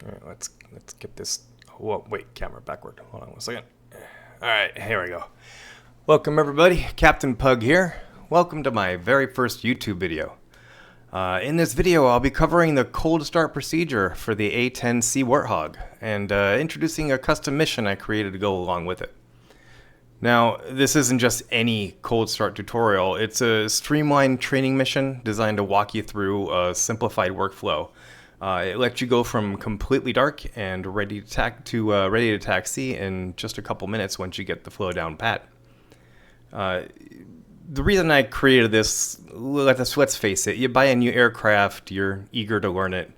All right, let's get this. Whoa, wait, camera backward. Hold on 1 second. All right, here we go. Welcome everybody, Captain Pug here. Welcome to my very first YouTube video. In this video, I'll be covering the cold start procedure for the A-10C Warthog and introducing a custom mission I created to go along with it. Now, this isn't just any cold start tutorial. It's a streamlined training mission designed to walk you through a simplified workflow. It lets you go from completely dark and ready to taxi in just a couple minutes once you get the flow down pat. The reason I created this, let's face it, you buy a new aircraft, you're eager to learn it,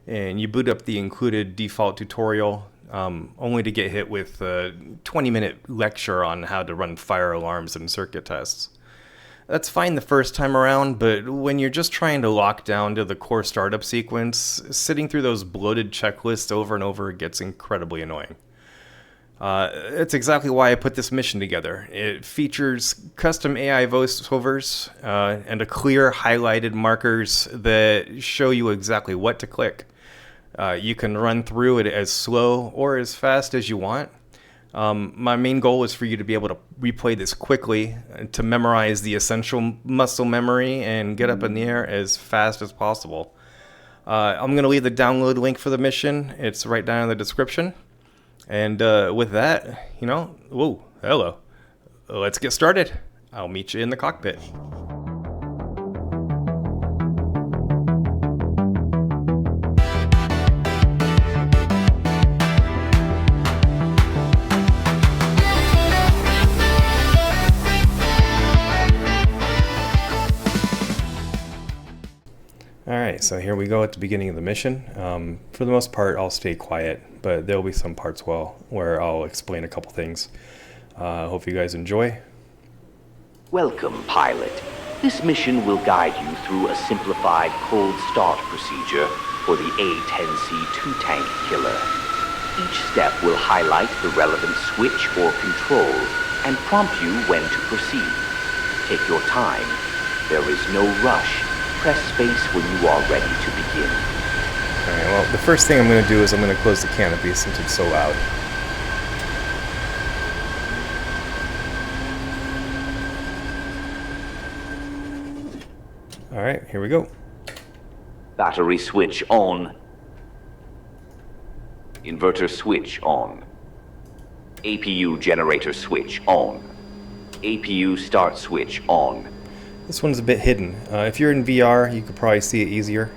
and you boot up the included default tutorial, only to get hit with a 20-minute lecture on how to run fire alarms and circuit tests. That's fine the first time around, but when you're just trying to lock down to the core startup sequence, sitting through those bloated checklists over and over gets incredibly annoying. That's exactly why I put this mission together. It features custom AI voiceovers and a clear highlighted markers that show you exactly what to click. You can run through it as slow or as fast as you want. My main goal is for you to be able to replay this quickly, to memorize the essential muscle memory and get up in the air as fast as possible. I'm going to leave the download link for the mission. It's right down in the description. And with that, whoa, hello. Let's get started. I'll meet you in the cockpit. Alright, so here we go at the beginning of the mission. For the most part, I'll stay quiet, but there'll be some parts where I'll explain a couple things. Hope you guys enjoy. Welcome, pilot. This mission will guide you through a simplified cold start procedure for the A-10C two-tank killer. Each step will highlight the relevant switch or control and prompt you when to proceed. Take your time. There is no rush. Press space when you are ready to begin. Alright, well, the first thing I'm going to do is I'm going to close the canopy since it's so loud. Alright, here we go. Battery switch on. Inverter switch on. APU generator switch on. APU start switch on. This one's a bit hidden. If you're in VR, you could probably see it easier.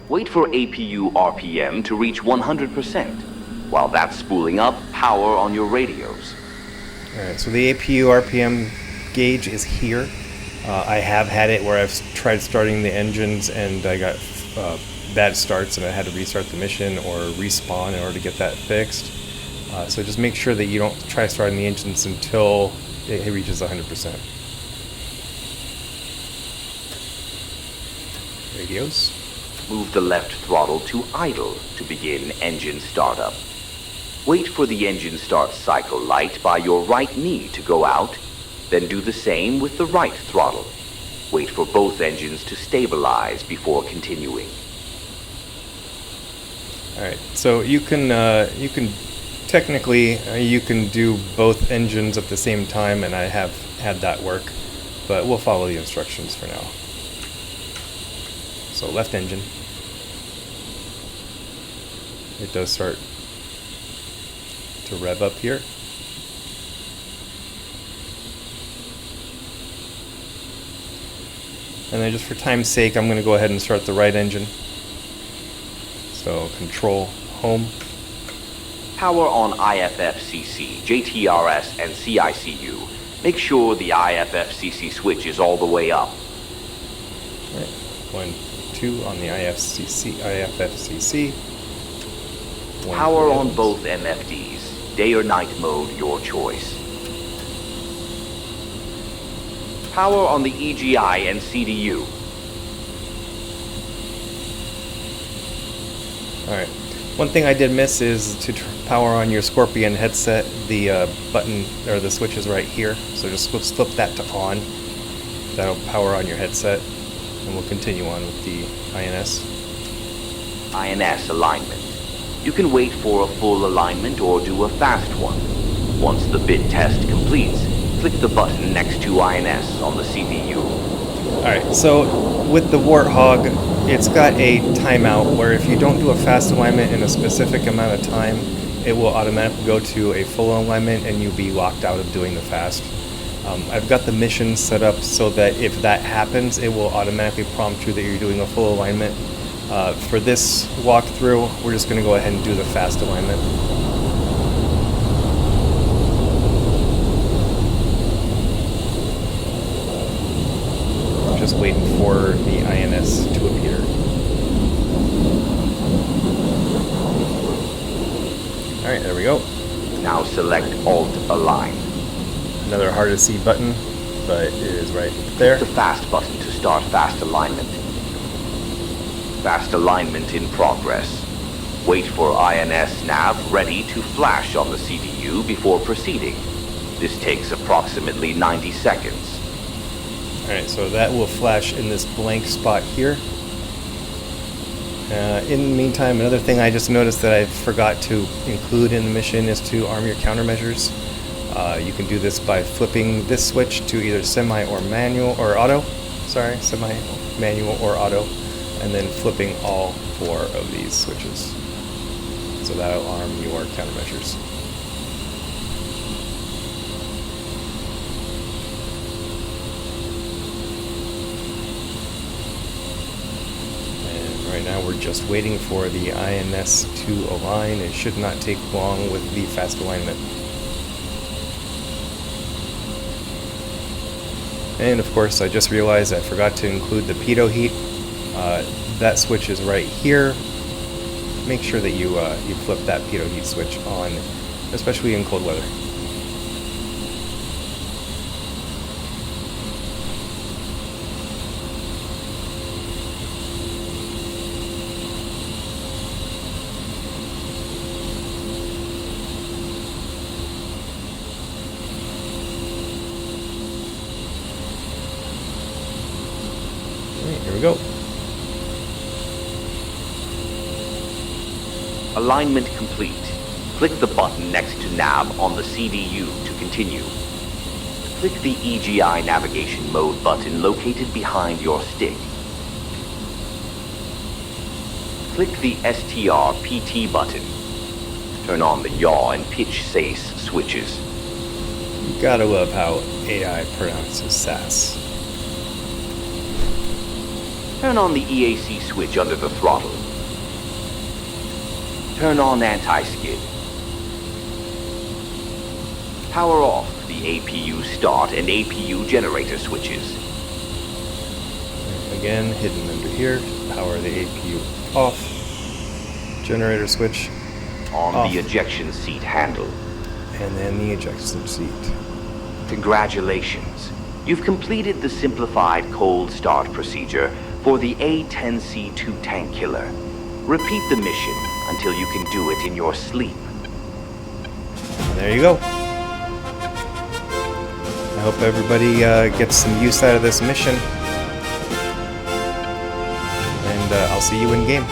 Wait for APU RPM to reach 100%. While that's spooling up, power on your radios. Alright, so the APU RPM gauge is here. I have had it where I've tried starting the engines and I got bad starts and I had to restart the mission or respawn in order to get that fixed. So just make sure that you don't try starting the engines until it reaches 100%. Radios. Move the left throttle to idle to begin engine startup. Wait for the engine start cycle light by your right knee to go out, then do the same with the right throttle. Wait for both engines to stabilize before continuing. Alright, so you can technically do both engines at the same time, and I have had that work, but we'll follow the instructions for now. So left engine. It does start to rev up here. And then just for time's sake, I'm going to go ahead and start the right engine. So control home. Power on IFFCC, JTRS, and CICU. Make sure the IFFCC switch is all the way up. All right. 1, 2 on the IFFCC. Power on both MFDs. Day or night mode, your choice. Power on the EGI and CDU. Alright. One thing I did miss is to power on your Scorpion headset. The button, or the switch is right here. So just flip that to on. That'll power on your headset. And we'll continue on with the INS. INS alignment. You can wait for a full alignment or do a fast one. Once the bit test completes, click the button next to INS on the CPU. Alright, so with the Warthog, it's got a timeout where if you don't do a fast alignment in a specific amount of time, it will automatically go to a full alignment and you'll be locked out of doing the fast. I've got the mission set up so that if that happens, it will automatically prompt you that you're doing a full alignment. For this walkthrough, we're just going to go ahead and do the fast alignment. Just waiting for the INS to appear. Alright, there we go. Now select Alt Align. Another hard to see button, but it is right there. Click the fast button to start fast alignment. Fast alignment in progress. Wait for INS nav ready to flash on the CPU before proceeding. This takes approximately 90 seconds. Alright, so that will flash in this blank spot here. In the meantime, another thing I just noticed that I forgot to include in the mission is to arm your countermeasures. You can do this by flipping this switch to either semi or manual or auto. Sorry, semi, manual or auto, and then flipping all 4 of these switches. So that'll arm your countermeasures. And right now we're just waiting for the INS to align. It should not take long with the fast alignment. And of course, I just realized I forgot to include the pitot heat. That switch is right here. Make sure that you flip that pitot heat switch on, especially in cold weather. Alright, here we go. Alignment complete. Click the button next to nav on the CDU to continue. Click the EGI navigation mode button located behind your stick. Click the STR PT button. Turn on the yaw and pitch SACE switches. You gotta love how AI pronounces SAS. Turn on the EAC switch under the throttle. Turn on anti-skid. Power off the APU start and APU generator switches. Again, hidden under here. Power the APU off. Generator switch On off. the ejection seat handle. And then the ejection seat. Congratulations. You've completed the simplified cold start procedure for the A-10C tank killer. Repeat the mission until you can do it in your sleep. And there you go. I hope everybody gets some use out of this mission. And I'll see you in game.